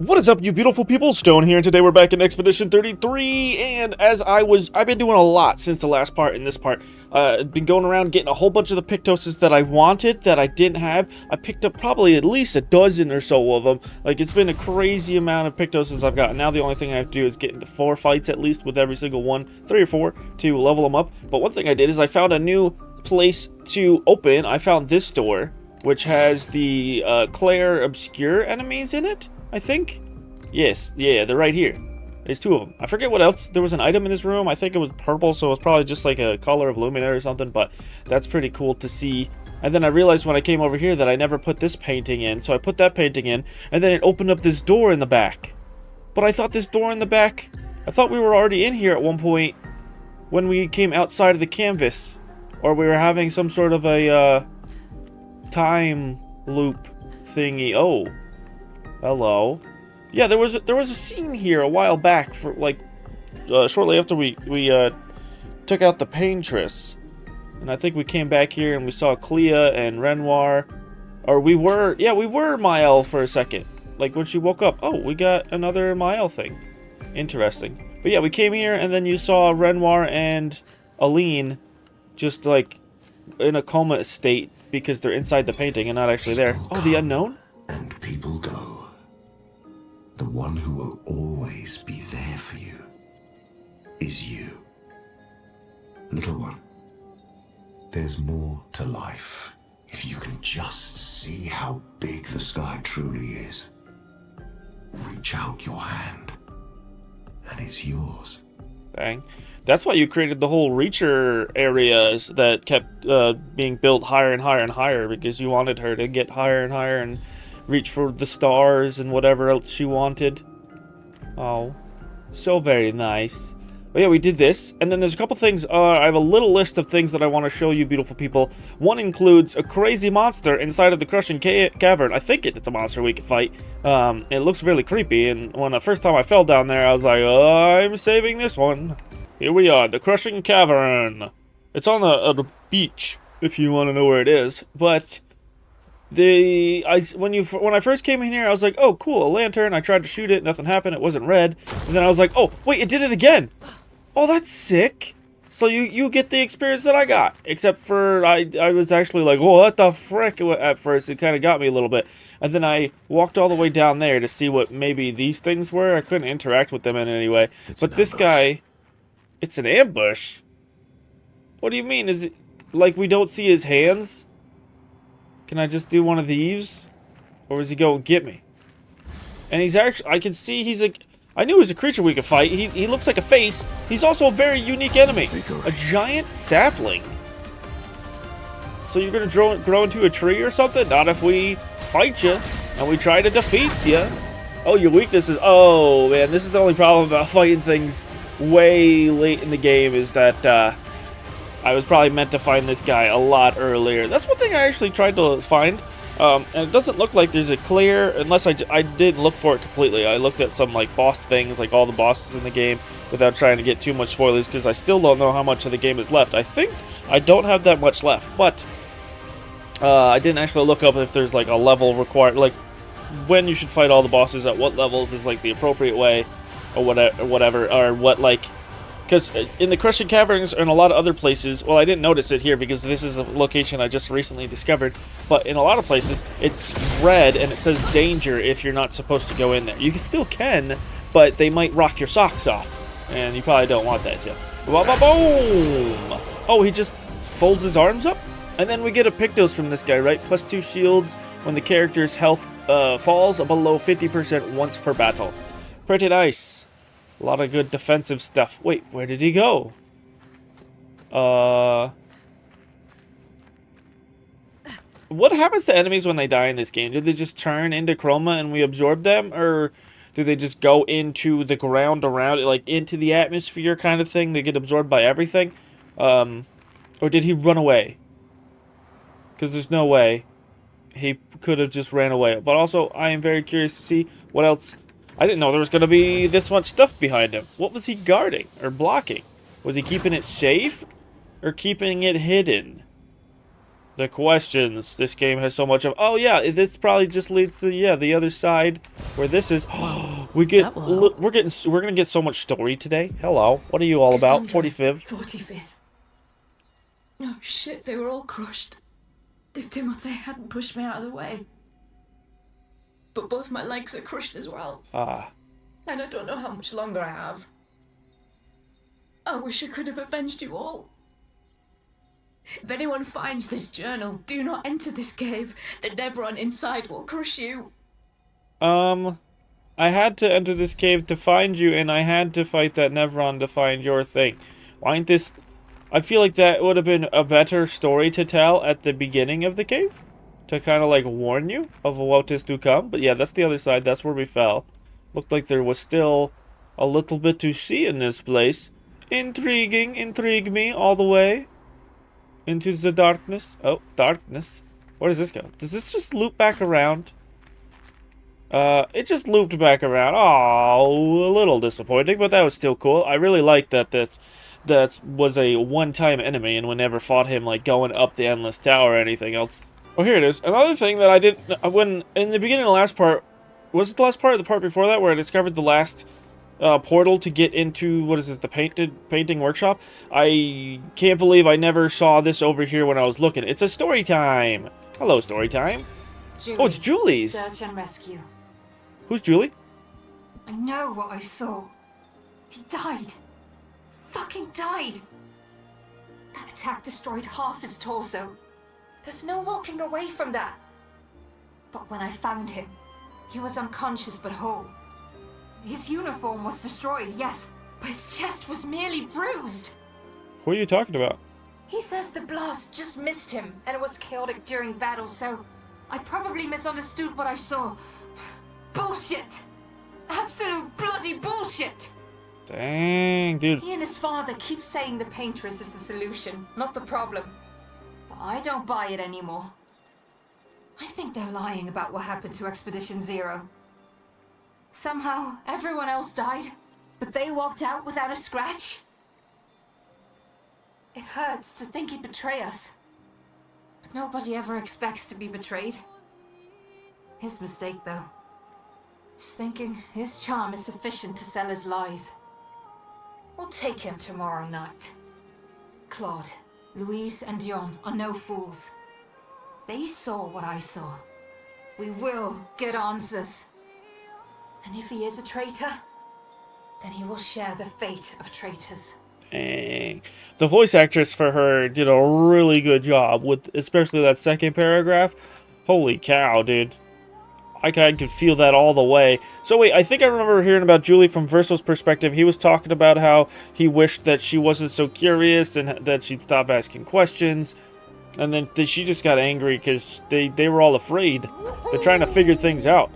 What is up, you beautiful people? Stone here, and today we're back in Expedition 33, and I've been doing a lot since the last part and this part. I've been going around getting a whole bunch of the Pictoses that I wanted, that I didn't have. I picked up probably at least a dozen or so of them. Like, it's been a crazy amount of Pictoses I've got. Now the only thing I have to do is get into 4 fights at least with every single one, 3 or 4, to level them up. But one thing I did is I found a new place to open. I found this door, which has the Claire Obscure enemies in it, I think. Yes, yeah, they're right here. There's 2 of them. I forget what else. There was an item in this room. I think it was purple, so it's probably just like a color of Lumina or something, but that's pretty cool to see. And then I realized when I came over here that I never put this painting in, so I put that painting in, and then it opened up this door in the back. But I thought this door in the back, I thought we were already in here at one point when we came outside of the canvas, or we were having some sort of a time loop thingy. Oh, hello. Yeah, there was a scene here a while back, for like shortly after we took out the Paintress, and I think we came back here and we saw Clea and Renoir, or we were Mael for a second. Like when she woke up, oh, we got another Mael thing. Interesting. But yeah, we came here and then you saw Renoir and Aline just like in a coma state because they're inside the painting and not actually there. Oh, the unknown? And people go. The one who will always be there for you is you. Little one, there's more to life if you can just see how big the sky truly is. Reach out your hand, and it's yours. Dang. That's why you created the whole Reacher areas that kept being built higher and higher and higher, because you wanted her to get higher and higher and reach for the stars and whatever else she wanted. Oh, so very nice. But yeah, we did this, and then there's a couple things. I have a little list of things that I want to show you, beautiful people. One includes a crazy monster inside of the crushing cavern. I think it's a monster we can fight. It looks really creepy, and when the first time I fell down there, I was like, I'm saving this one. Here we are, the crushing cavern. It's on the beach, if you want to know where it is, but when I first came in here, I was like, oh, cool, a lantern. I tried to shoot it, nothing happened, it wasn't red. And then I was like, oh, wait, it did it again. Oh, that's sick. So you get the experience that I got. Except for, I was actually like, oh, what the frick? At first, it kind of got me a little bit. And then I walked all the way down there to see what maybe these things were. I couldn't interact with them in any way. But this guy, it's an ambush? What do you mean? Is it like we don't see his hands? Can I just do one of these? Or is he going to get me? And he's actually, I can see he's a, I knew he was a creature we could fight. He looks like a face. He's also a very unique enemy. A giant sapling. So you're going to grow into a tree or something? Not if we fight you and we try to defeat you. Oh, your weakness is, oh man, this is the only problem about fighting things way late in the game is that, I was probably meant to find this guy a lot earlier. That's one thing I actually tried to find. And it doesn't look like there's a clear, unless I did look for it completely. I looked at some like boss things, like all the bosses in the game, without trying to get too much spoilers, because I still don't know how much of the game is left. I think I don't have that much left, but I didn't actually look up if there's like a level required, like when you should fight all the bosses at what levels is like the appropriate way, or whatever, or what like. Because in the Crushing Caverns and a lot of other places, well, I didn't notice it here because this is a location I just recently discovered, but in a lot of places, it's red and it says danger if you're not supposed to go in there. You still can, but they might rock your socks off, and you probably don't want that, so. Boom! Oh, he just folds his arms up? And then we get a Pictos from this guy, right? +2 shields when the character's health falls below 50% once per battle. Pretty nice. A lot of good defensive stuff. Wait, where did he go? What happens to enemies when they die in this game? Do they just turn into chroma and we absorb them? Or do they just go into the ground around it, like into the atmosphere kind of thing? They get absorbed by everything? Or did he run away? Because there's no way he could have just ran away. But also, I am very curious to see what else. I didn't know there was going to be this much stuff behind him. What was he guarding or blocking? Was he keeping it safe or keeping it hidden? The questions. This game has so much of. Oh yeah, this probably just leads to the other side where this is. We're gonna get so much story today. Hello, what are you all about? Cassandra, 45th. 45th. No shit, they were all crushed. If Timothy hadn't pushed me out of the way. But both my legs are crushed as well. Ah. And I don't know how much longer I have. I wish I could have avenged you all. If anyone finds this journal, do not enter this cave. The Nevron inside will crush you. I had to enter this cave to find you, and I had to fight that Nevron to find your thing. Why ain't this... I feel like that would have been a better story to tell at the beginning of the cave. To kind of, like, warn you of what is to come. But yeah, that's the other side. That's where we fell. Looked like there was still a little bit to see in this place. Intriguing. Intrigue me all the way. Into the darkness. Oh, darkness. Where does this go? Does this just loop back around? It just looped back around. Oh, a little disappointing, but that was still cool. I really like that that was a one-time enemy and we never fought him like going up the endless tower or anything else. Oh, here it is. Another thing that I didn't... When, in the beginning of the last part... Was it the last part or the part before that where I discovered the last portal to get into... What is this? The painting workshop? I can't believe I never saw this over here when I was looking. It's a story time. Hello, story time. Julie, Oh, it's Julie's. Search and rescue. Who's Julie? I know what I saw. He died. Fucking died. That attack destroyed half his torso. There's no walking away from that. But when I found him, he was unconscious but whole. His uniform was destroyed, yes, but his chest was merely bruised. Who are you talking about? He says the blast just missed him, and it was chaotic during battle, so I probably misunderstood what I saw. Bullshit! Absolute bloody bullshit! Dang, dude. He and his father keep saying the paintress is the solution, not the problem. But I don't buy it anymore. I think they're lying about what happened to Expedition Zero. Somehow, everyone else died, but they walked out without a scratch. It hurts to think he'd betray us. But nobody ever expects to be betrayed. His mistake, though. He's thinking his charm is sufficient to sell his lies. We'll take him tomorrow night. Claude, Louise, and Dion are no fools. They saw what I saw. We will get answers. And if he is a traitor, then he will share the fate of traitors. Dang. The voice actress for her did a really good job with especially that second paragraph. Holy cow, dude. I could feel that all the way. So wait, I think I remember hearing about Julie from Verso's perspective. He was talking about how he wished that she wasn't so curious and that she'd stop asking questions. And then she just got angry because they were all afraid. They're trying to figure things out.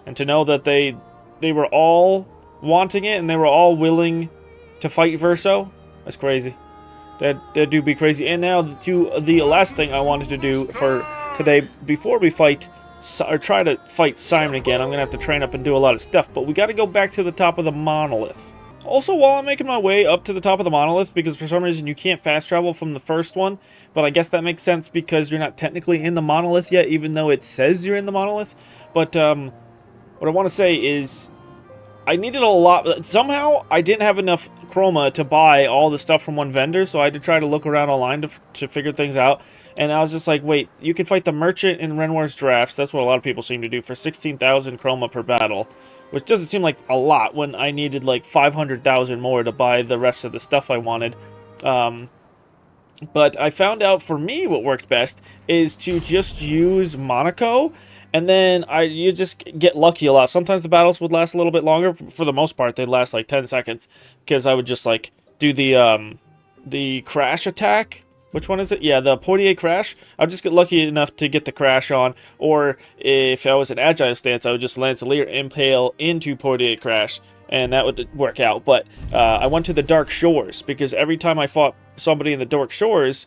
And to know that they were all wanting it and they were all willing to fight Verso, that's crazy. That do be crazy. And now to the last thing I wanted to do for today, before we fight... or try to fight Simon again. I'm going to have to train up and do a lot of stuff. But we got to go back to the top of the monolith. Also, while I'm making my way up to the top of the monolith, because for some reason you can't fast travel from the first one, but I guess that makes sense because you're not technically in the monolith yet, even though it says you're in the monolith. But what I want to say is I needed a lot. Somehow I didn't have enough chroma to buy all the stuff from one vendor, so I had to try to look around online to figure things out. And I was just like, wait, you can fight the merchant in Renoir's drafts. That's what a lot of people seem to do for 16,000 chroma per battle, which doesn't seem like a lot when I needed like 500,000 more to buy the rest of the stuff I wanted. But I found out for me what worked best is to just use Monaco. And then you just get lucky a lot. Sometimes the battles would last a little bit longer. For the most part, they'd last like 10 seconds. Because I would just like do the crash attack. Which one is it? Yeah, the Portier crash. I would just get lucky enough to get the crash on. Or if I was an agile stance, I would just Lancelier impale into Portier crash. And that would work out. But I went to the Dark Shores. Because every time I fought somebody in the Dark Shores,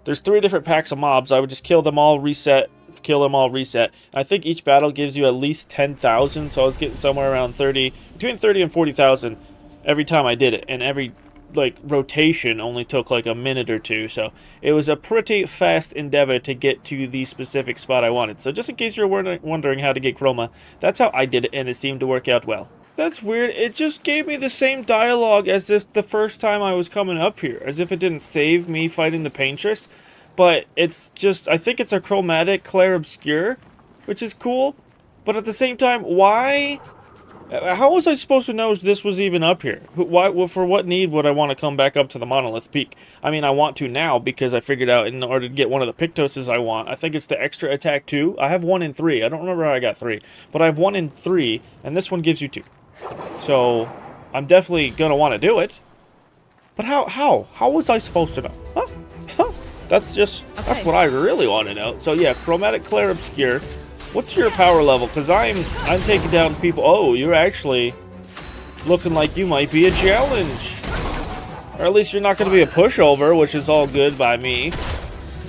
there's 3 different packs of mobs. I would just kill them all, reset. Kill them all, reset. I think each battle gives you at least 10,000, so I was getting somewhere around between 30 and 40,000 every time I did it. And every like rotation only took like a minute or two, so it was a pretty fast endeavor to get to the specific spot I wanted. So just in case you're wondering how to get chroma, that's how I did it, and it seemed to work out well. That's weird. It just gave me the same dialogue as if the first time I was coming up here, as if it didn't save me fighting the Paintress. But it's just, I think it's a chromatic clair obscure, which is cool. But at the same time, why? How was I supposed to know this was even up here? Why? For what need would I want to come back up to the Monolith Peak? I mean, I want to now because I figured out in order to get one of the Pictoses I want, I think it's the extra attack 2. I have 1 in 3. I don't remember how I got 3, but I have 1 in 3, and this one gives you 2. So I'm definitely gonna want to do it. But how was I supposed to know? Huh? That's that's what I really want to know. So yeah, chromatic clair obscure. What's your power level? Because I'm taking down people. Oh, you're actually looking like you might be a challenge. Or at least you're not going to be a pushover, which is all good by me.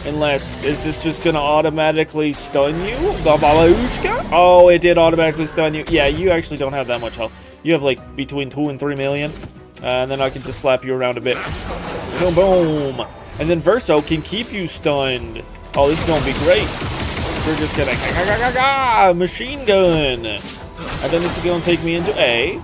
Unless, is this just going to automatically stun you? Babalushka? Oh, it did automatically stun you. Yeah, you actually don't have that much health. You have like between 2 and 3 million. And then I can just slap you around a bit. Boom, boom. And then Verso can keep you stunned. Oh, this is going to be great. We're just gonna machine gun, and then this is gonna take me into A.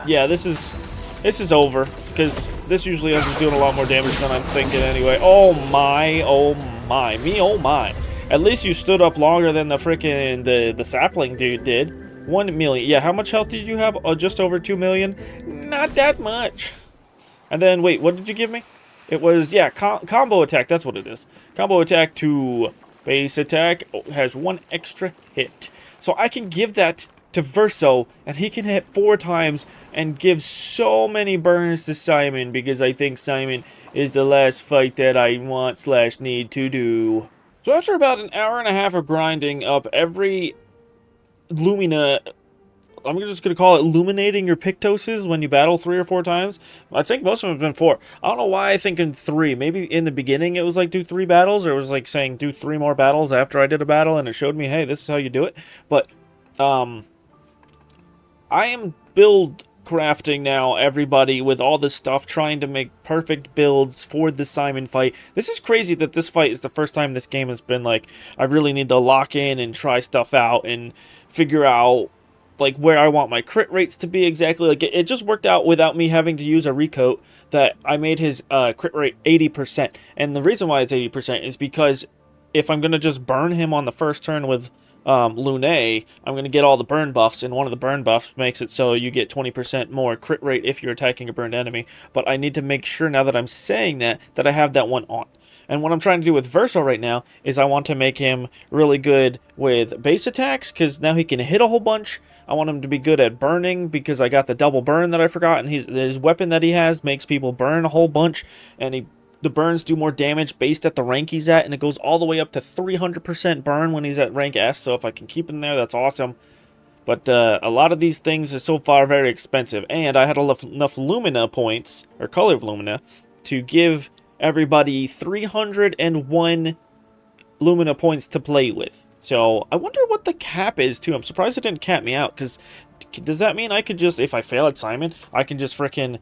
Yeah, this is over because this usually ends up doing a lot more damage than I'm thinking anyway. Oh my, oh my! At least you stood up longer than the freaking the sapling dude did. 1 million. Yeah, how much health did you have? Oh, just over 2 million. Not that much. And then wait, what did you give me? It was combo attack. That's what it is. Combo attack to. Base attack has 1 extra hit. So I can give that to Verso, and he can hit 4 times and give so many burns to Simon, because I think Simon is the last fight that I want / need to do. So after about an hour and a half of grinding up every Lumina, I'm just going to call it illuminating your Pictoses when you battle 3 or 4 times. I think most of them have been 4. I don't know why I think in 3. Maybe in the beginning it was like do 3 battles, or it was like saying do 3 more battles after I did a battle, and it showed me, hey, this is how you do it. But I am build crafting now, everybody, with all this stuff, trying to make perfect builds for the Simon fight. This is crazy that this fight is the first time this game has been like, I really need to lock in and try stuff out and figure out like where I want my crit rates to be exactly. Like it just worked out without me having to use a recoat, that I made his crit rate 80%. And the reason why it's 80% is because if I'm going to just burn him on the first turn with Lune, I'm going to get all the burn buffs, and one of the burn buffs makes it so you get 20% more crit rate if you're attacking a burned enemy. But I need to make sure, now that I'm saying that I have that one on. And what I'm trying to do with Verso right now is I want to make him really good with base attacks, because now he can hit a whole bunch. I want him to be good at burning, because I got the double burn that I forgot, and his weapon that he has makes people burn a whole bunch, and the burns do more damage based at the rank he's at, and it goes all the way up to 300% burn when he's at rank S, so if I can keep him there, that's awesome. But a lot of these things are so far very expensive, and I had enough Lumina points, or Color of Lumina, to give everybody 301 Lumina points to play with. So I wonder what the cap is too. I'm surprised it didn't cap me out, because does that mean I could just, if I fail at Simon, I can just frickin'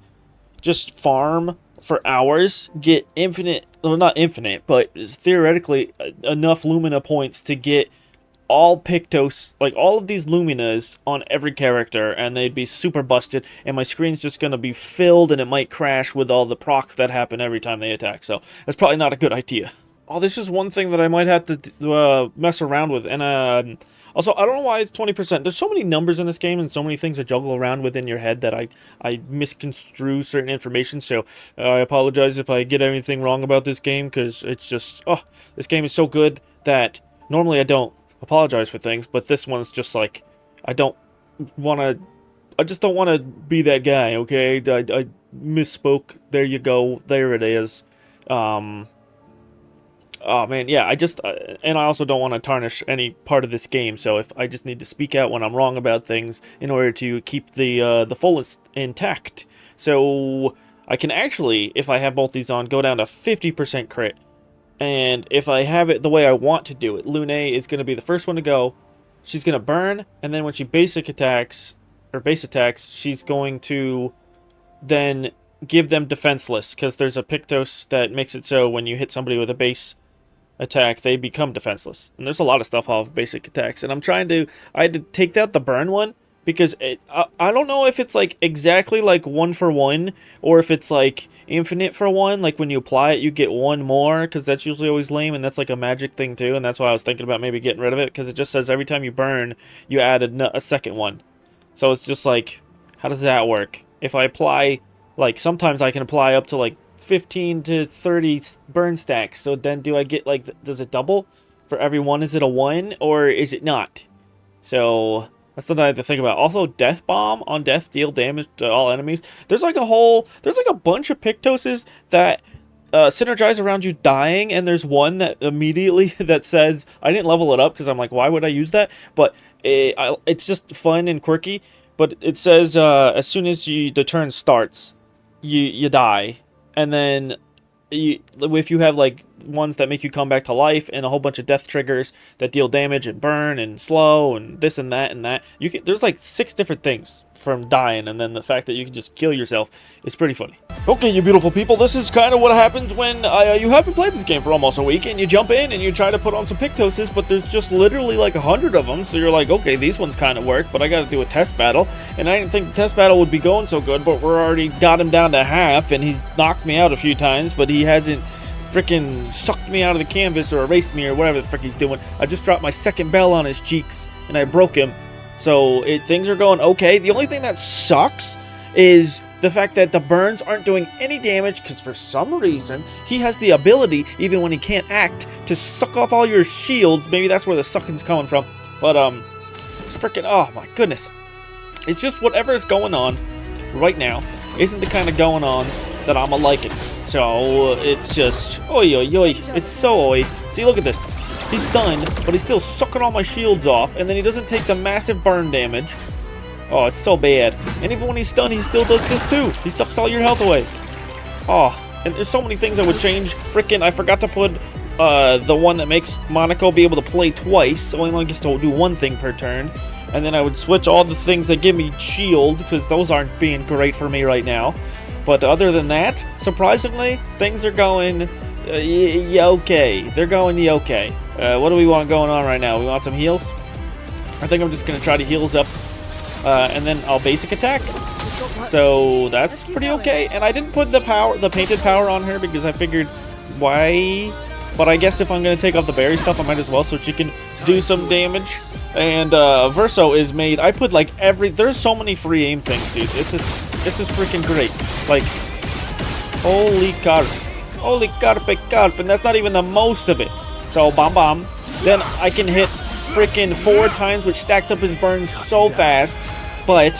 just farm for hours, get infinite, well, not infinite, but theoretically enough Lumina points to get all Pictos, like all of these Luminas on every character, and they'd be super busted, and my screen's just going to be filled, and it might crash with all the procs that happen every time they attack, so that's probably not a good idea. Oh, this is one thing that I might have to mess around with, and also, I don't know why it's 20%. There's so many numbers in this game and so many things to juggle around within your head that I misconstrue certain information, so I apologize if I get anything wrong about this game, because it's just, oh, this game is so good that normally I don't apologize for things, but this one's just like, I just don't want to be that guy, okay? I misspoke. There you go. There it is. Oh man, yeah, and I also don't want to tarnish any part of this game, so if I just need to speak out when I'm wrong about things in order to keep the fullest intact. So I can actually, if I have both these on, go down to 50% crit. And if I have it the way I want to do it, Lune is going to be the first one to go. She's going to burn, and then when she base attacks, she's going to then give them defenseless, because there's a Pictos that makes it so when you hit somebody with a base attack, they become defenseless. And there's a lot of stuff off basic attacks. And I had to take out the burn one, because I don't know if it's like exactly like 1 for 1, or if it's like infinite for 1. Like when you apply it, you get 1 more, because that's usually always lame, and that's like a magic thing too. And that's why I was thinking about maybe getting rid of it, because it just says every time you burn, you add a second one. So it's just like, how does that work? If I apply, like sometimes I can apply up to like 15 to 30 burn stacks. So then do I get like, does it double for every one? Is it a 1 or is it not? So that's something I have to think about. Also, Death Bomb on death deal damage to all enemies. There's like a bunch of Pictoses that synergize around you dying, and there's one that immediately that says, I didn't level it up because I'm like, why would I use that? But it's just fun and quirky. But it says as soon as the turn starts, you die, and then if you have like ones that make you come back to life, and a whole bunch of death triggers that deal damage and burn and slow and this and that, there's like 6 different things from dying, and then the fact that you can just kill yourself is pretty funny. Okay, you beautiful people, this is kind of what happens when you haven't played this game for almost a week, and you jump in and you try to put on some Pictoses, but there's just literally like 100 of them, so you're like, okay, these ones kind of work, but I gotta do a test battle, and I didn't think the test battle would be going so good, but we're already got him down to half, and he's knocked me out a few times, but he hasn't freaking sucked me out of the canvas or erased me or whatever the frick he's doing. I just dropped my second bell on his cheeks, and I broke him. So things are going okay. The only thing that sucks is the fact that the burns aren't doing any damage, because for some reason he has the ability, even when he can't act, to suck off all your shields. Maybe that's where the sucking's coming from. But it's freaking, oh my goodness. It's just whatever is going on right now isn't the kind of going-ons that I'm a-liking. So it's just, oi, oi, oi. It's so oi. See, look at this. He's stunned, but he's still sucking all my shields off, and then he doesn't take the massive burn damage. Oh, it's so bad. And even when he's stunned, he still does this too. He sucks all your health away. Oh, and there's so many things that would change. Freaking, I forgot to put the one that makes Monaco be able to play twice, so he only gets to do 1 thing per turn. And then I would switch all the things that give me shield, because those aren't being great for me right now. But other than that, surprisingly, things are going okay. They're going okay. What do we want going on right now? We want some heals? I think I'm just going to try to heals up, and then I'll basic attack. So that's pretty okay. And I didn't put the painted power on her, because I figured, why? But I guess if I'm going to take off the berry stuff, I might as well, so she can do some damage. And Verso is made, I put like there's so many free aim things, dude. This is freaking great. Like, holy carp. Holy carp, and that's not even the most of it. So, bomb. Then I can hit freaking 4 times, which stacks up his burns so fast. But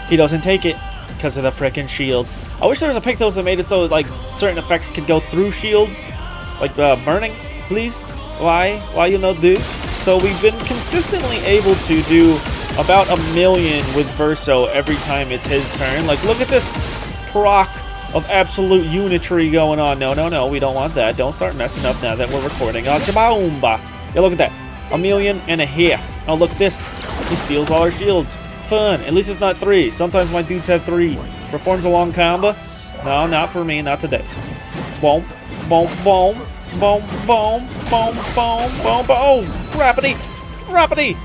he doesn't take it because of the freaking shields. I wish there was a Pictos that made it so like certain effects could go through shield. Like burning, please. Why you no do? So we've been consistently able to do about 1 million with Verso every time it's his turn. Like, look at this proc of absolute unitary going on. No, we don't want that. Don't start messing up now that we're recording. Chabaumba. Yeah, look at that. 1.5 million. Oh, look at this. He steals all our shields. Fun. At least it's not 3. Sometimes my dudes have 3. Performs a long combo. No, not for me. Not today. Boom. Boom. Boom. Boom. Boom. Boom. Boom. Boom. Oh, crappity.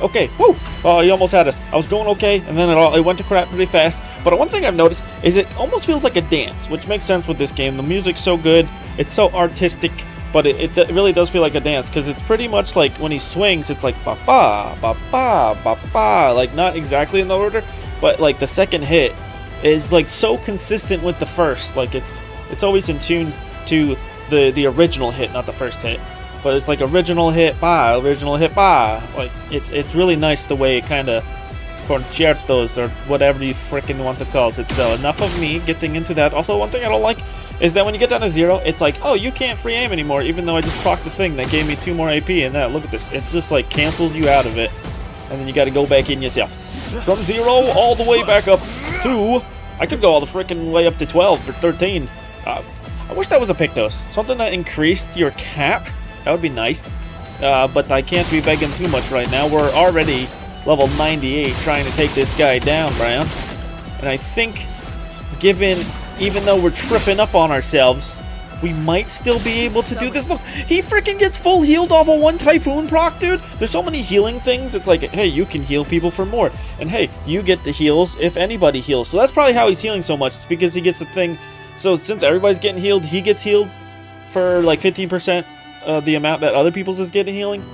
Okay. Woo. Oh, he almost had us. I was going okay, and then it went to crap pretty fast. But one thing I've noticed is it almost feels like a dance, which makes sense with this game. The music's so good. It's so artistic, but it really does feel like a dance, because it's pretty much like when he swings, it's like ba-ba, ba-ba, ba-ba. Like, not exactly in the order, but like the second hit is like so consistent with the first. Like, it's always in tune to the original hit, not the first hit. But it's like original hit, ba, original hit, ba. Like, it's really nice the way it kind of concertos, or whatever you freaking want to call it. So enough of me getting into that. Also, one thing I don't like is that when you get down to 0, it's like, oh, you can't free aim anymore, even though I just procced the thing that gave me 2 more AP, and that, look at this. It's just like cancels you out of it, and then you got to go back in yourself. From 0 all the way back up to, I could go all the freaking way up to 12 or 13. I wish that was a Pictos. Something that increased your cap. That would be nice, but I can't be begging too much right now. We're already level 98 trying to take this guy down, Brown. And I think, given even though we're tripping up on ourselves, we might still be able to do this. Look, he freaking gets full healed off of one Typhoon proc, dude. There's so many healing things. It's like, hey, you can heal people for more. And hey, you get the heals if anybody heals. So that's probably how he's healing so much. It's because he gets the thing. So since everybody's getting healed, he gets healed for like 15% of the amount that other people's is getting healing.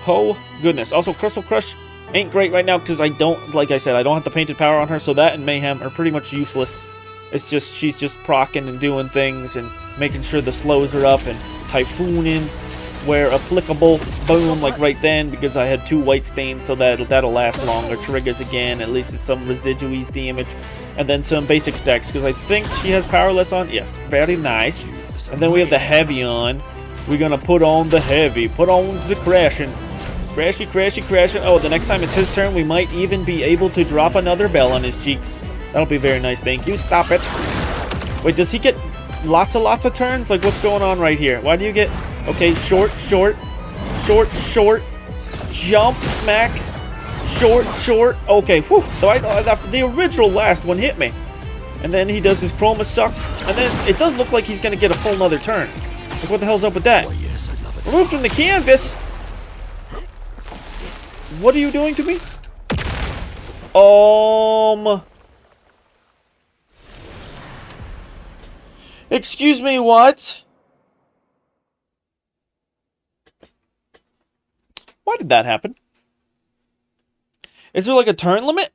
Oh, goodness. Also, Crystal Crush ain't great right now because I don't, like I said, I don't have the Painted Power on her. So that and Mayhem are pretty much useless. It's just, she's just procking and doing things and making sure the slows are up and typhooning where applicable. Boom, like right then, because I had 2 white stains, so that'll last longer. Triggers again, at least it's some residues damage. And then some basic attacks, because I think she has powerless on. Yes, very nice. And then we have the heavy on. We're gonna put on the heavy. Put on the crashing. Crashy, crashy, crashing. Oh, the next time it's his turn, we might even be able to drop another bell on his cheeks. That'll be very nice, thank you. Stop it. Wait, does he get lots of turns? Like, what's going on right here? Why do you get... Okay, short, short, short, short, jump, smack, short, short. Okay, whew. So the original last one hit me. And then he does his Chroma Suck. And then it does look like he's going to get a full another turn. Like, what the hell's up with that? Removed from the canvas? What are you doing to me? Excuse me, what? Why did that happen? Is there like a turn limit?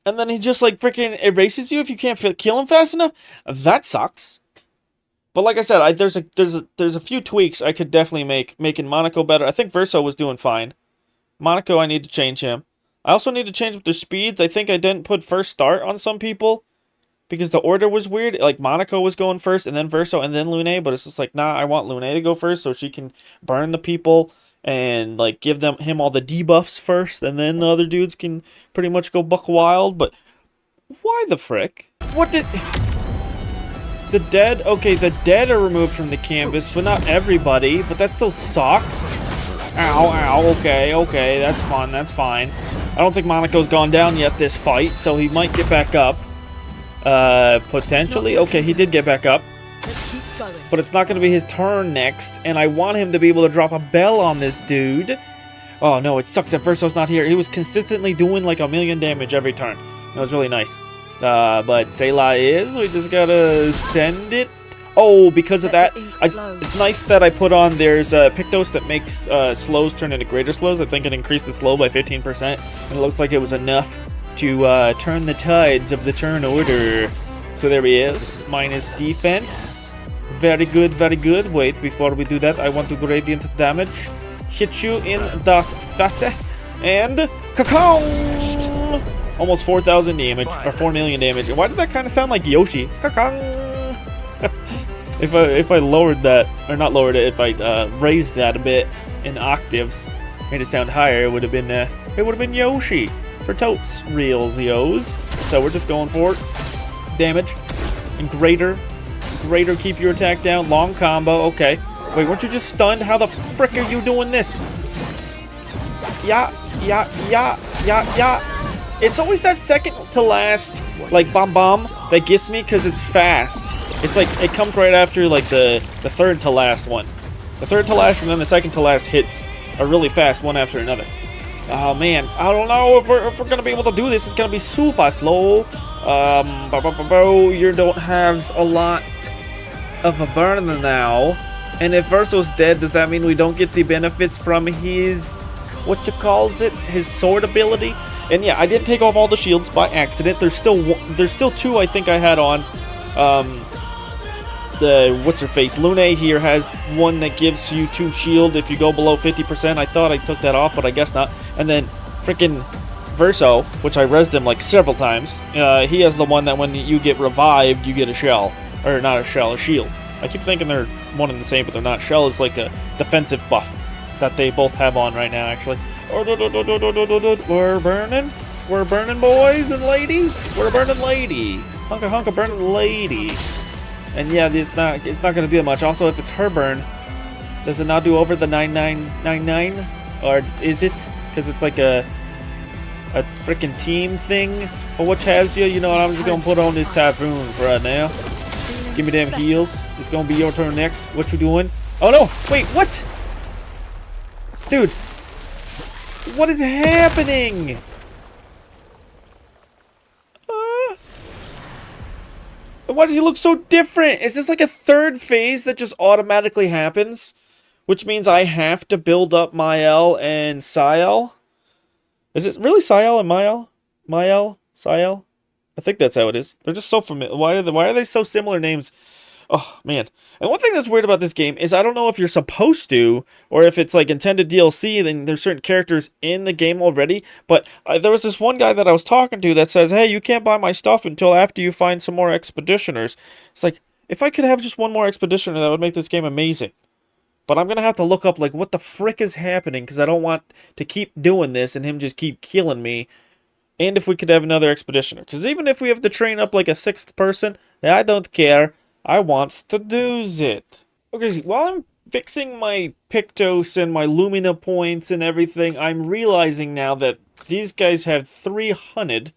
And then he just like freaking erases you if you can't kill him fast enough? That sucks. But like I said, there's a few tweaks I could definitely make, making Monaco better. I think Verso was doing fine. Monaco, I need to change him. I also need to change up their speeds. I think I didn't put first start on some people because the order was weird. Like, Monaco was going first, and then Verso, and then Lune. But it's just like, nah, I want Lune to go first so she can burn the people and, like, give him all the debuffs first. And then the other dudes can pretty much go buck wild. But why the frick? What did... The dead? Okay, the dead are removed from the canvas, but not everybody. But that still sucks. Ow, ow, okay, that's fun, that's fine. I don't think Monaco's gone down yet this fight, so he might get back up. Potentially. Okay, he did get back up. But it's not going to be his turn next, and I want him to be able to drop a bell on this dude. Oh, no, it sucks that Verso's not here. He was consistently doing like 1,000,000 damage every turn. That was really nice. But Selah is, we just gotta send it. Oh, because of that, it's nice that I put on, there's a Pictos that makes slows turn into greater slows. I think it increased the slow by 15%, and it looks like it was enough to turn the tides of the turn order. So there he is, minus defense. Very good, very good. Wait, before we do that, I want to gradient damage. Hit you in das Fresse, and kakong! Almost 4,000 damage, or 4 million damage. Why did that kind of sound like Yoshi? Kakong! If I lowered that, or not lowered it, if I raised that a bit in octaves, made it sound higher, it would have been Yoshi for totes reals, yos. So we're just going for it. Damage and greater, keep your attack down. Long combo, okay. Wait, weren't you just stunned? How the frick are you doing this? Yeah. It's always that second to last, like, bomb that gets me because it's fast. It's like, it comes right after, like, the third to last one. The third to last and then the second to last hits are really fast, one after another. Oh, man. I don't know if we're going to be able to do this. It's going to be super slow. You don't have a lot of a burn now. And if Verso's dead, does that mean we don't get the benefits from his, his sword ability? And yeah, I did take off all the shields by accident. There's still 2 I think I had on. What's-her-face? Lune here has one that gives you 2 shield if you go below 50%. I thought I took that off, but I guess not. And then freaking Verso, which I rezzed him like several times, he has the one that when you get revived, you get a shell. Or not a shell, a shield. I keep thinking they're one and the same, but they're not. Shell is like a defensive buff that they both have on right now, actually. We're burning. We're burning, boys and ladies. We're burning lady. Hunka burning lady. And yeah, it's not gonna do that much. Also, if it's her burn, does it not do over the 9999? Or is it? Because it's like a freaking team thing. Or which has you? You know what? I'm just gonna put on this Typhoon for right now. Give me them heals. It's gonna be your turn next. What you doing? Oh no! Wait, what? Dude, what is happening? Why does he look so different? Is this like a third phase that just automatically happens? Which means I have to build up Mael and Sael? Is it really Sael and Mael? Mael? Sael? I think that's how it is. They're just so familiar. Why are they so similar names? Oh, man. And one thing that's weird about this game is I don't know if you're supposed to, or if it's like intended DLC, then there's certain characters in the game already. But there was this one guy that I was talking to that says, hey, you can't buy my stuff until after you find some more expeditioners. It's like, if I could have just one more expeditioner, that would make this game amazing. But I'm going to have to look up, like, what the frick is happening, because I don't want to keep doing this and him just keep killing me. And if we could have another expeditioner. Because even if we have to train up, like, a 6th person, I don't care. I wants to do it. Okay, so while I'm fixing my Pictos and my Lumina points and everything, I'm realizing now that these guys have 300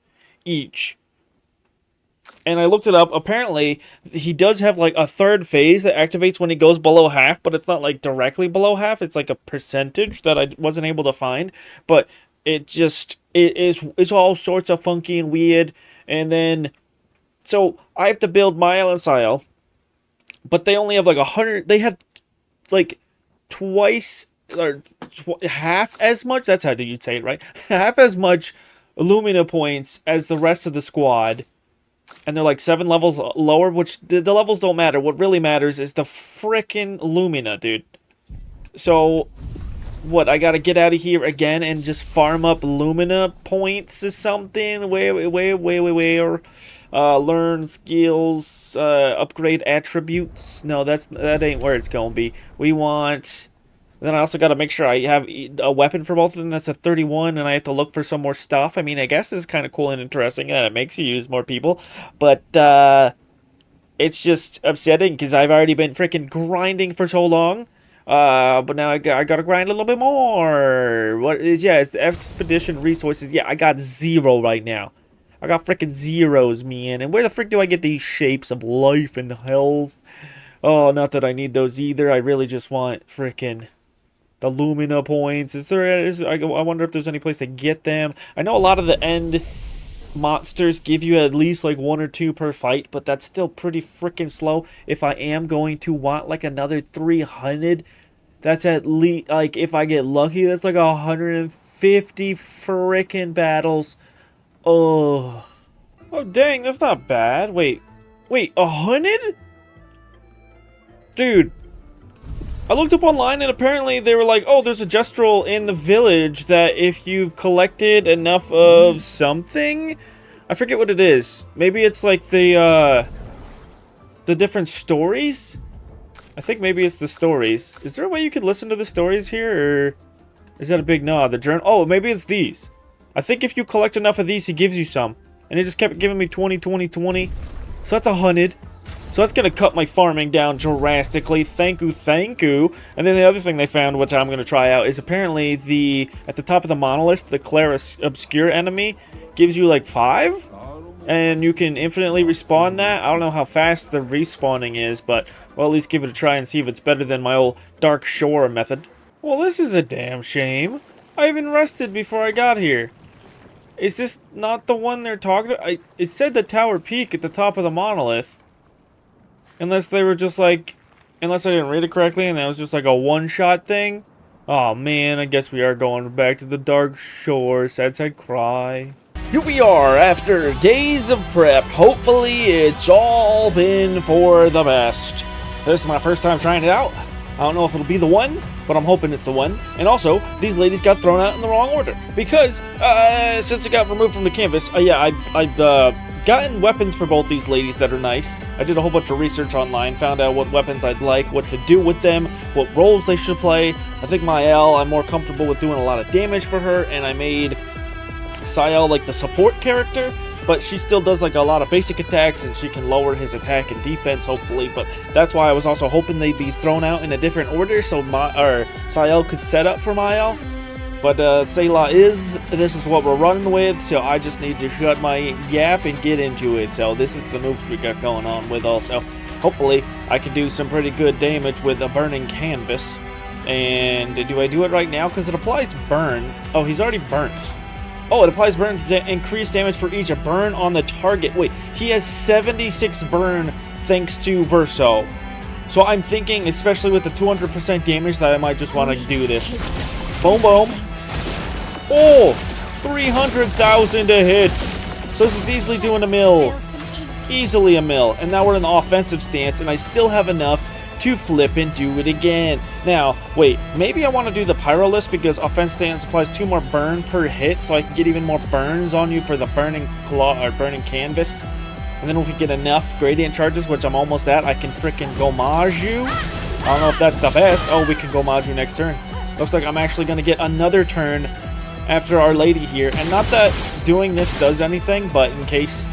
each. And I looked it up. Apparently, he does have like a third phase that activates when he goes below half, but it's not like directly below half. It's like a percentage that I wasn't able to find. But it's all sorts of funky and weird. And then, so I have to build Mael and Sael. But they only have like 100. They have like twice or half as much. That's how you'd say it, right? Half as much Lumina points as the rest of the squad. And they're like 7 levels lower, which the levels don't matter. What really matters is the frickin' Lumina, dude. So, what, I gotta get out of here again and just farm up Lumina points or something? Where? Learn skills, upgrade attributes. No, that ain't where it's gonna be. We want... Then I also got to make sure I have a weapon for both of them. That's a 31, and I have to look for some more stuff. I mean, I guess it's kind of cool and interesting that it makes you use more people. But it's just upsetting because I've already been freaking grinding for so long. But now I got to grind a little bit more. It's expedition resources. Yeah, I got 0 right now. I got freaking zeros, man. And where the frick do I get these shapes of life and health? Oh, not that I need those either. I really just want freaking... the Lumina points. I wonder if there's any place to get them. I know a lot of the end monsters give you at least like 1 or 2 per fight, but that's still pretty freaking slow. If I am going to want like another 300, that's at least, like, if I get lucky, that's like 150 freaking battles. Oh, dang, that's not bad. Wait, 100? Dude. I looked up online and apparently they were like, oh, there's a gestural in the village that if you've collected enough of something, I forget what it is. Maybe it's like the different stories? I think maybe it's the stories. Is there a way you could listen to the stories here, or is that a big nod? The journal? Oh, maybe it's these. I think if you collect enough of these, he gives you some. And he just kept giving me 20, 20, 20. So that's 100. So that's going to cut my farming down drastically. Thank you. And then the other thing they found, which I'm going to try out, is apparently at the top of the monolith, the Claris Obscure enemy gives you like 5. And you can infinitely respawn that. I don't know how fast the respawning is, but we'll at least give it a try and see if it's better than my old Dark Shore method. Well, this is a damn shame. I even rested before I got here. Is this not the one they're talking about? It said the Tower Peak at the top of the monolith. Unless they were just like... Unless I didn't read it correctly and that was just like a one-shot thing. Oh man, I guess we are going back to the Dark Shore. Sad cry. Here we are after days of prep. Hopefully it's all been for the best. This is my first time trying it out. I don't know if it'll be the one, but I'm hoping it's the one. And also, these ladies got thrown out in the wrong order. Because, since it got removed from the canvas, I've gotten weapons for both these ladies that are nice. I did a whole bunch of research online, found out what weapons I'd like, what to do with them, what roles they should play. I think Mael, I'm more comfortable with doing a lot of damage for her, and I made Sael like the support character, but she still does like a lot of basic attacks, and she can lower his attack and defense, hopefully. But that's why I was also hoping they'd be thrown out in a different order, so Sael could set up for Mael. But this is what we're running with, so I just need to shut my yap and get into it. So this is the moves we got going on with also. hopefully I can do some pretty good damage with a burning canvas. And do I do it right now? Because it applies burn. Oh, he's already burnt. Oh, it applies burn increased damage for each burn on the target. Wait, he has 76 burn thanks to Verso. So I'm thinking, especially with the 200% damage, that I might just want to do this. Boom, boom. Oh, 300,000 to hit. So this is easily doing a mill. Easily a mill. And now we're in the offensive stance, and I still have enough to flip and do it again. Now, wait, maybe I want to do the Pyrolist because offense stance applies 2 more burn per hit, so I can get even more burns on you for the burning claw or burning canvas. And then if we get enough gradient charges, which I'm almost at, I can freaking Gomage you. I don't know if that's the best. Oh, we can Gomage you next turn. Looks like I'm actually going to get another turn after Our Lady here. And not that doing this does anything, but in case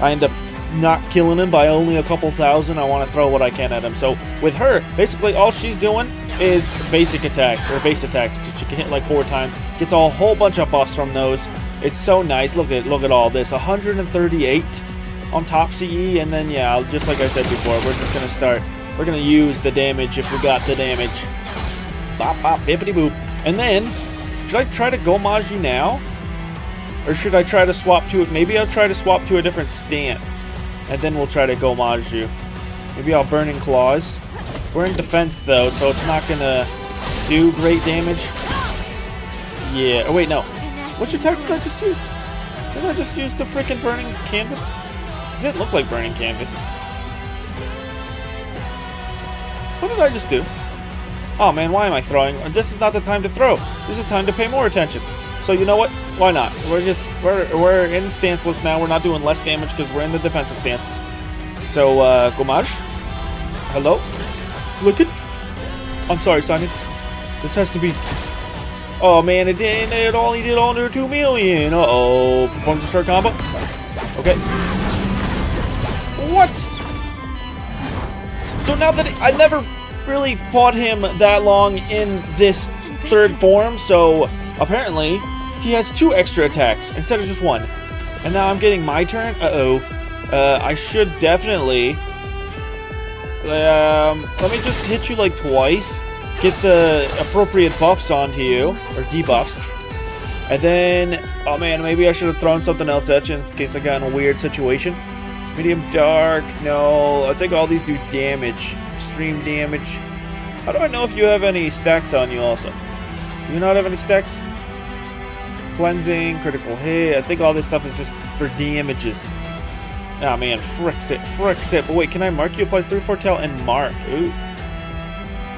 I end up not killing him by only a couple thousand, I want to throw what I can at him. So with her, basically all she's doing is basic attacks, or base attacks, because she can hit like 4 times. Gets a whole bunch of buffs from those. It's so nice. Look at all this. 138 on top CE, and then yeah, just like I said before, we're just gonna start. We're gonna use the damage if we got the damage. Bop bop bippity boop. And then, should I try to Gomage you now? Or should I try to swap to it? Maybe I'll try to swap to a different stance. And then we'll try to Gomage you. Maybe I'll Burning Claws. We're in defense though, so it's not gonna do great damage. Yeah. Oh wait, no. Which attack did I just use? Did I just use the freaking Burning Canvas? It didn't look like Burning Canvas. What did I just do? Oh man, why am I throwing? This is not the time to throw. This is time to pay more attention. So you know what? Why not? We're in stanceless now. We're not doing less damage because we're in the defensive stance. So Gomage. Hello? Look it. I'm sorry, Simon. This has to be. Oh man, it only did under 2 million. Uh-oh. Performs a short combo. Okay. What? So now that I never really fought him that long in this 3rd form, so apparently he has 2 extra attacks instead of just 1. And now I'm getting my turn. Uh-oh. I should definitely let me just hit you like twice, get the appropriate buffs onto you, or debuffs, and then, oh man, maybe I should have thrown something else at you in case I got in a weird situation. Medium dark, no, I think all these do damage, extreme damage. How do I know if you have any stacks on you also? Do you not have any stacks? Cleansing, critical hit, I think all this stuff is just for damages. Oh man, fricks it. But wait, can I mark you? Applies 3 foretell and mark. Ooh.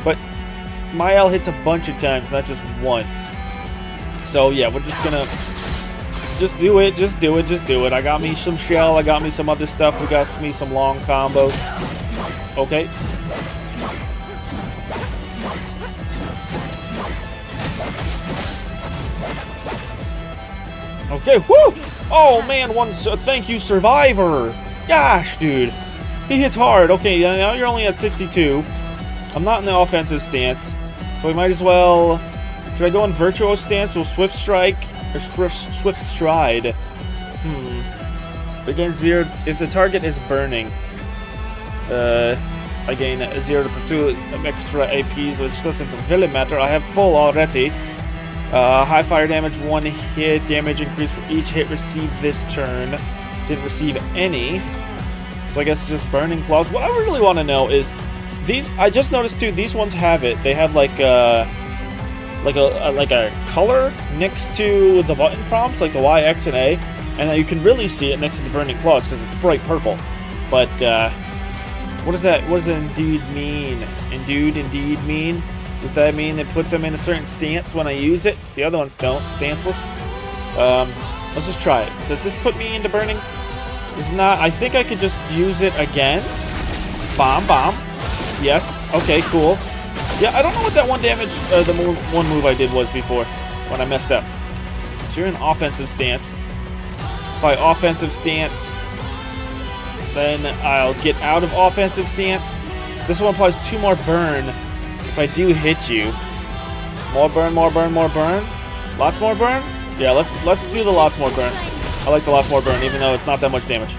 But my L hits a bunch of times, not just once. So yeah, we're just gonna do it. I got me some shell, I got me some other stuff, we got me some long combos. Okay. Okay, whoo! Oh man, thank you, Survivor! Gosh, dude. He hits hard. Okay, now you're only at 62. I'm not in the offensive stance, so we might as well. Should I go in Virtuoso stance with Swift Strike or Swift Stride? Again, 0 if the target is burning. I gain 0 to 2 extra APs, which doesn't really matter. I have full already. High fire damage, 1 hit damage increase for each hit received this turn. Didn't receive any, so I guess just Burning Claws. What I really want to know is these. I just noticed too. These ones have it. They have like a color next to the button prompts, like the Y, X, and A, and you can really see it next to the Burning Claws because it's bright purple. But what does that? What does indeed mean? Indeed mean? Does that mean it puts them in a certain stance when I use it? The other ones don't. Stanceless. Let's just try it. Does this put me into burning? If not, I think I could just use it again. Bomb. Yes. Okay, cool. Yeah, I don't know what that one damage, one move I did was before when I messed up. So you're in offensive stance. By offensive stance, then I'll get out of offensive stance. This one applies 2 more burn. If I do hit you, more burn. Lots more burn? Yeah, let's do the lots more burn. I like the lots more burn, even though it's not that much damage.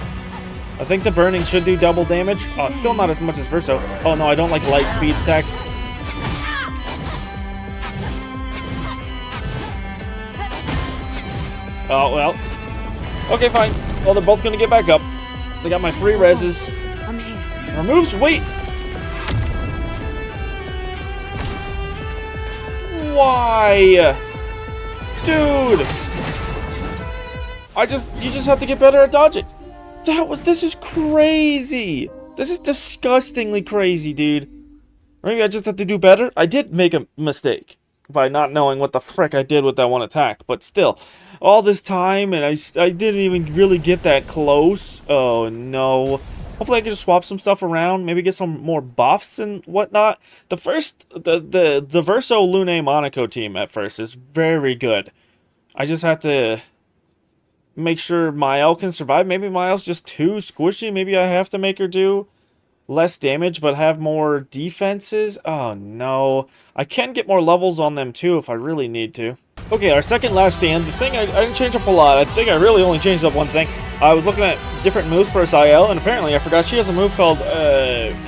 I think the burning should do double damage. Oh, it's still not as much as Verso. Oh no, I don't like light speed attacks. Oh, well. Okay, fine. Well, they're both gonna get back up. They got my free reses. I'm here. Removes weight. Why? Dude. You just have to get better at dodging. This is crazy. This is disgustingly crazy, dude. Maybe I just have to do better. I did make a mistake by not knowing what the frick I did with that one attack, but still, all this time and I didn't even really get that close. Oh no. Hopefully I can just swap some stuff around, maybe get some more buffs and whatnot. The Verso Lune Monaco team at first is very good. I just have to make sure Mael can survive. Maybe Mael's just too squishy. Maybe I have to make her do less damage but have more defenses. Oh no. I can get more levels on them too if I really need to. Okay, our second last stand. The thing I didn't change up a lot. I think I really only changed up one thing. I was looking at different moves for Sael, and apparently I forgot she has a move called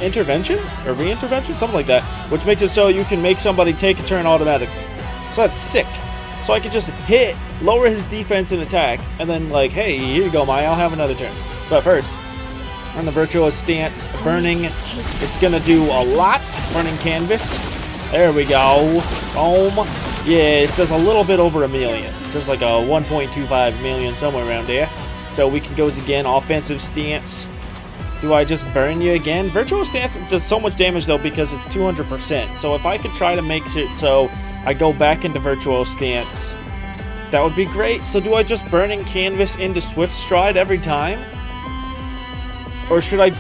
intervention or re-intervention, something like that, which makes it so you can make somebody take a turn automatically. So that's sick. So I could just lower his defense and attack, and then like, hey, here you go, Maya, I'll have another turn. But first, on the Virtuous stance, burning, it's gonna do a lot. Burning canvas. There we go. Boom. Yeah, it does a little bit over 1 million. There's like a 1.25 million somewhere around there. So we can go again, offensive stance. Do I just burn you again? Virtual stance does so much damage though because it's 200%. So if I could try to make it so I go back into virtual stance, that would be great. So do I just burning canvas into swift stride every time? Or should I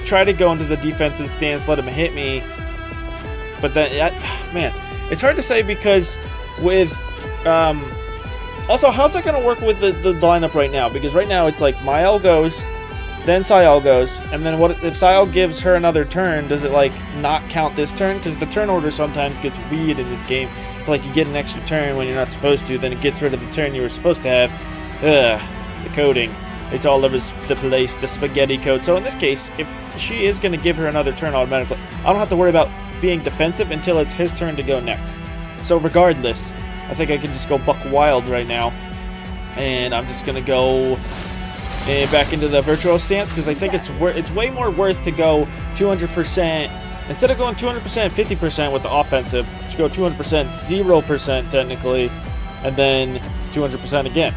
try to go into the defensive stance, let him hit me? But then, man, it's hard to say because with, also, how's that going to work with the lineup right now? Because right now it's like Mael goes, then Sael goes, and then what if Sael gives her another turn? Does it like not count this turn? Because the turn order sometimes gets weird in this game. It's like you get an extra turn when you're not supposed to, then it gets rid of the turn you were supposed to have. The coding. It's all over the place, the spaghetti code. So in this case, if she is going to give her another turn automatically, I don't have to worry about being defensive until it's his turn to go next. So regardless, I think I can just go buck wild right now. And I'm just going to go back into the virtual stance because I think it's way more worth to go 200%. Instead of going 200%, 50% with the offensive, to go 200%, 0% technically, and then 200% again.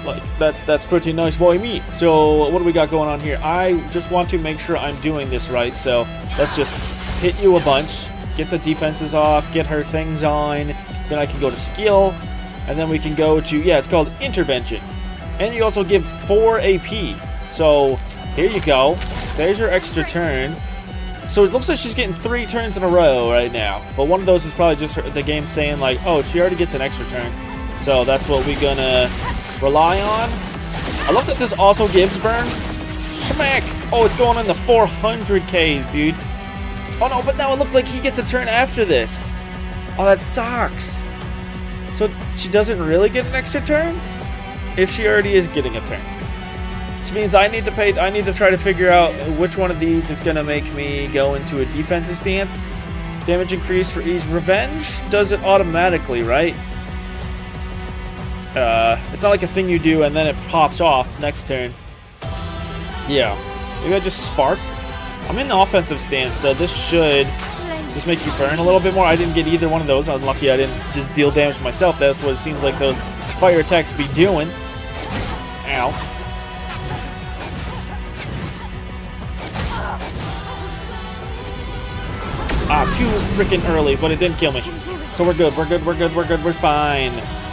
Like, that's pretty nice boy me. So what do we got going on here? I just want to make sure I'm doing this right. So let's just hit you a bunch, get the defenses off, get her things on. Then I can go to skill, and then we can go to, yeah, it's called intervention. And you also give 4 AP. So here you go. There's your extra turn. So it looks like she's getting 3 turns in a row right now. But one of those is probably just the game saying like, oh, she already gets an extra turn. So that's what we're gonna rely on. I love that this also gives burn. Smack! Oh, it's going in the 400Ks, dude. Oh no, but now it looks like he gets a turn after this. Oh, that sucks. So she doesn't really get an extra turn? If she already is getting a turn. Which means I need to try to figure out which one of these is gonna make me go into a defensive stance. Damage increase for each. Revenge does it automatically, right? It's not like a thing you do and then it pops off next turn. Yeah. Maybe I just spark. I'm in the offensive stance, so this should just make you burn a little bit more. I didn't get either one of those. I was lucky I didn't just deal damage myself. That's what it seems like those fire attacks be doing. Ow. Too freaking early, but it didn't kill me. So we're good, we're fine.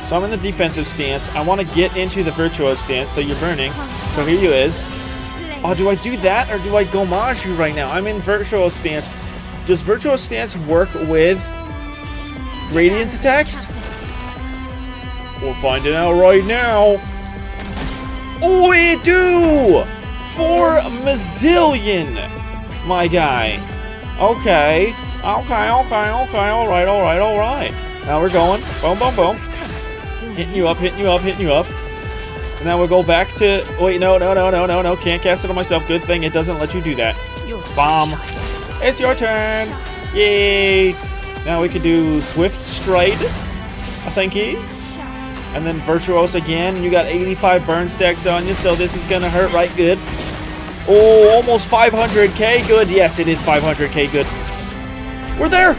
So I'm in the defensive stance. I want to get into the virtuous stance, so you're burning. So here you is. Oh, do I do that, or do I gomage you right now? I'm in virtual stance. Does virtual stance work with radiant attacks? We'll find it out right now. Oh, we do! 4 mazillion, my guy. Okay. All right. Now we're going. Boom, boom, boom. Hitting you up. And now we'll go back to... Wait, no. Can't cast it on myself. Good thing it doesn't let you do that. Bomb. It's your turn. Yay. Now we could do Swift Stride, I think. And then Virtuose again. You got 85 burn stacks on you, so this is going to hurt right good. Oh, almost 500k. Good. Yes, it is 500k. Good. We're there.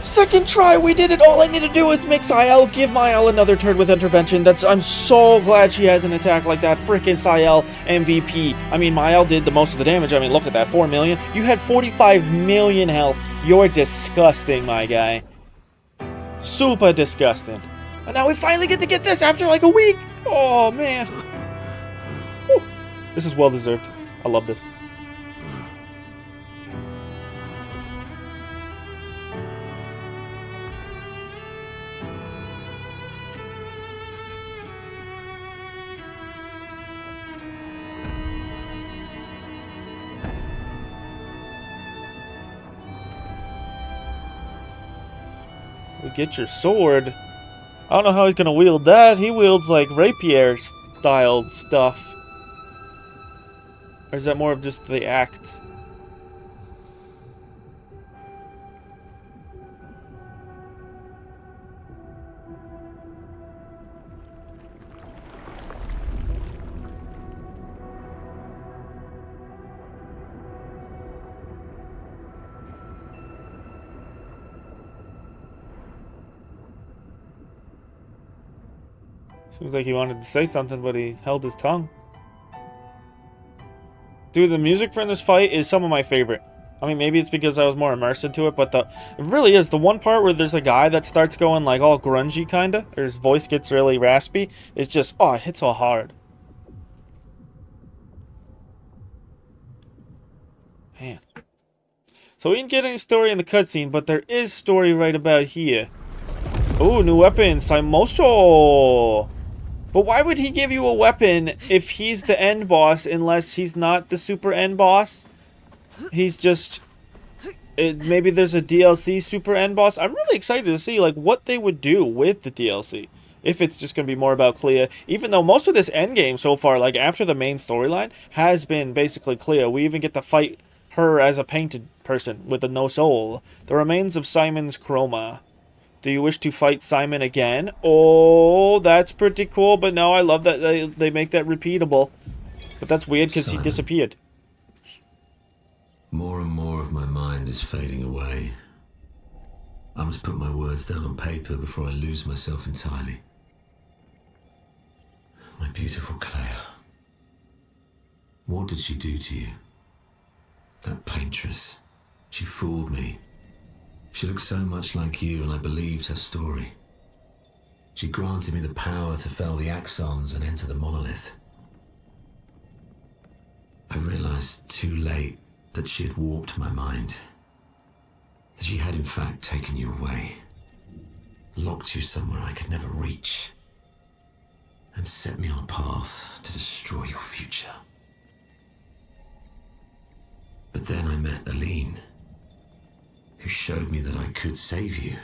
Second try, we did it. All I need to do is make Sayel give Mael another turn with intervention. I'm so glad she has an attack like that. Freaking Sayel MVP. I mean, Mael did the most of the damage. I mean, look at that, 4 million. You had 45 million health. You're disgusting, my guy. Super disgusting. And now we finally get to get this after like a week. Oh, man. Whew. This is well deserved. I love this. Get your sword. I don't know how he's gonna wield that. He wields like rapier style stuff. Or is that more of just the act? Seems like he wanted to say something, but he held his tongue. Dude, the music for this fight is some of my favorite. I mean, maybe it's because I was more immersed into it, but it really is. The one part where there's a guy that starts going like all grungy kinda, or his voice gets really raspy, it's just, oh, it hits so hard. Man. So we didn't get any story in the cutscene, but there is story right about here. Oh, new weapon, Saimoso! But why would he give you a weapon if he's the end boss unless he's not the super end boss? He's just... maybe there's a DLC super end boss. I'm really excited to see like what they would do with the DLC. If it's just going to be more about Clea. Even though most of this end game so far, like after the main storyline, has been basically Clea. We even get to fight her as a painted person with a no soul. The remains of Simon's chroma. Do you wish to fight Simon again? Oh, that's pretty cool. But no, I love that they make that repeatable. But that's weird because he disappeared. More and more of my mind is fading away. I must put my words down on paper before I lose myself entirely. My beautiful Clea. What did she do to you? That paintress. She fooled me. She looked so much like you, and I believed her story. She granted me the power to fell the axons and enter the monolith. I realized too late that she had warped my mind. That she had in fact taken you away, locked you somewhere I could never reach, and set me on a path to destroy your future. But then I met Aline, who showed me that I could save you.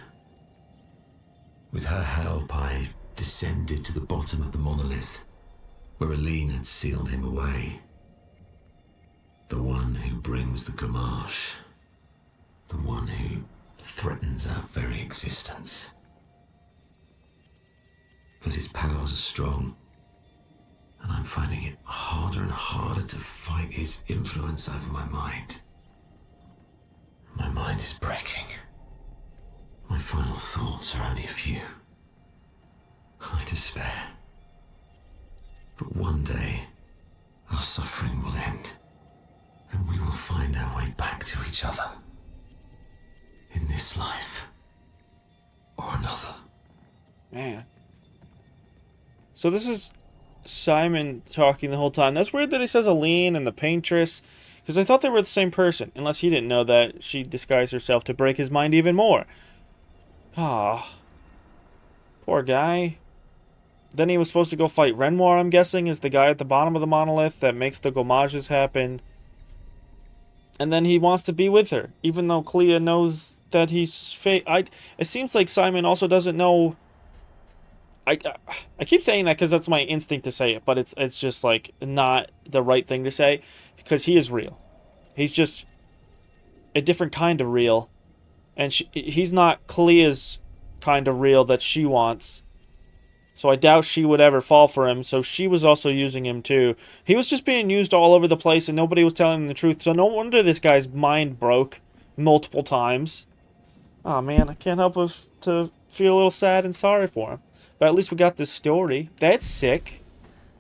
With her help, I descended to the bottom of the monolith, where Aline had sealed him away. The one who brings the Gamache. The one who threatens our very existence. But his powers are strong, and I'm finding it harder and harder to fight his influence over my mind. My mind is breaking. My final thoughts are only a few. I despair. But one day, our suffering will end, and we will find our way back to each other. In this life, or another. Man. So this is Simon talking the whole time. That's weird that he says Aline and the paintress. Because I thought they were the same person. Unless he didn't know that she disguised herself to break his mind even more. Ah. Poor guy. Then he was supposed to go fight Renoir, I'm guessing, is the guy at the bottom of the monolith that makes the gomages happen. And then he wants to be with her. Even though Clea knows that he's fake. It seems like Simon also doesn't know I I keep saying that because that's my instinct to say it, but it's just like not the right thing to say because he is real. He's just a different kind of real, and he's not Clea's kind of real that she wants. So I doubt she would ever fall for him. So she was also using him too. He was just being used all over the place, and nobody was telling him the truth. So no wonder this guy's mind broke multiple times. Oh man, I can't help but to feel a little sad and sorry for him. But at least we got this story. That's sick.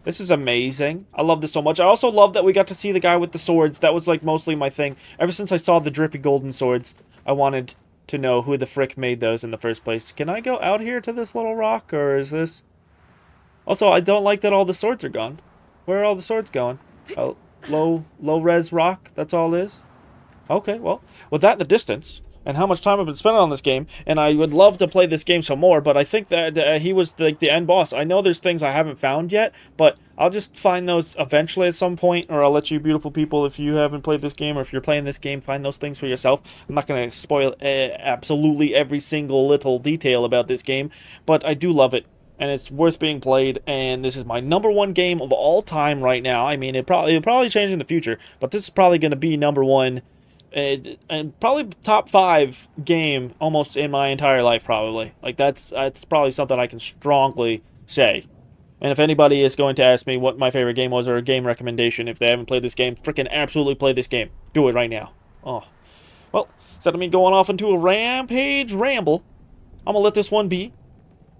This is amazing. I love this so much. I also love that we got to see the guy with the swords. That was like mostly my thing. Ever since I saw the drippy golden swords, I wanted to know who the frick made those in the first place. Can I go out here to this little rock, or is this... Also, I don't like that all the swords are gone. Where are all the swords going? Low res rock, that's all it is? Okay, well, with that in the distance, and how much time I've been spending on this game, and I would love to play this game some more, but I think that he was the end boss. I know there's things I haven't found yet, but I'll just find those eventually at some point, or I'll let you beautiful people, if you haven't played this game, or if you're playing this game, find those things for yourself. I'm not going to spoil absolutely every single little detail about this game, but I do love it. And it's worth being played, and this is my #1 game of all time right now. I mean, it'll probably change in the future, but this is probably going to be #1, and probably top 5 game almost in my entire life, probably. Like, that's probably something I can strongly say. And if anybody is going to ask me what my favorite game was, or a game recommendation, if they haven't played this game, freaking absolutely play this game. Do it right now. Oh. Well, instead of me going off into a rampage ramble, I'm going to let this one be.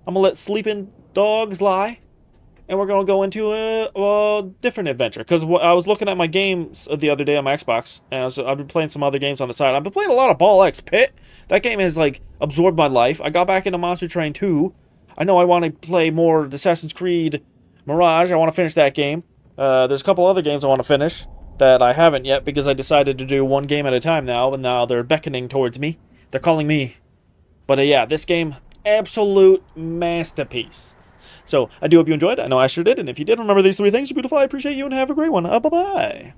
I'm going to let sleeping dogs lie. And we're going to go into a different adventure. Because I was looking at my games the other day on my Xbox. And I've been playing some other games on the side. I've been playing a lot of Ball X Pit. That game has, like, absorbed my life. I got back into Monster Train 2. I know I want to play more Assassin's Creed Mirage. I want to finish that game. There's a couple other games I want to finish that I haven't yet. Because I decided to do one game at a time now. And now they're beckoning towards me. They're calling me. But yeah, this game... absolute masterpiece. So, I do hope you enjoyed. I know I sure did. And if you did, remember these 3 things. You're beautiful. I appreciate you and have a great one. Bye-bye.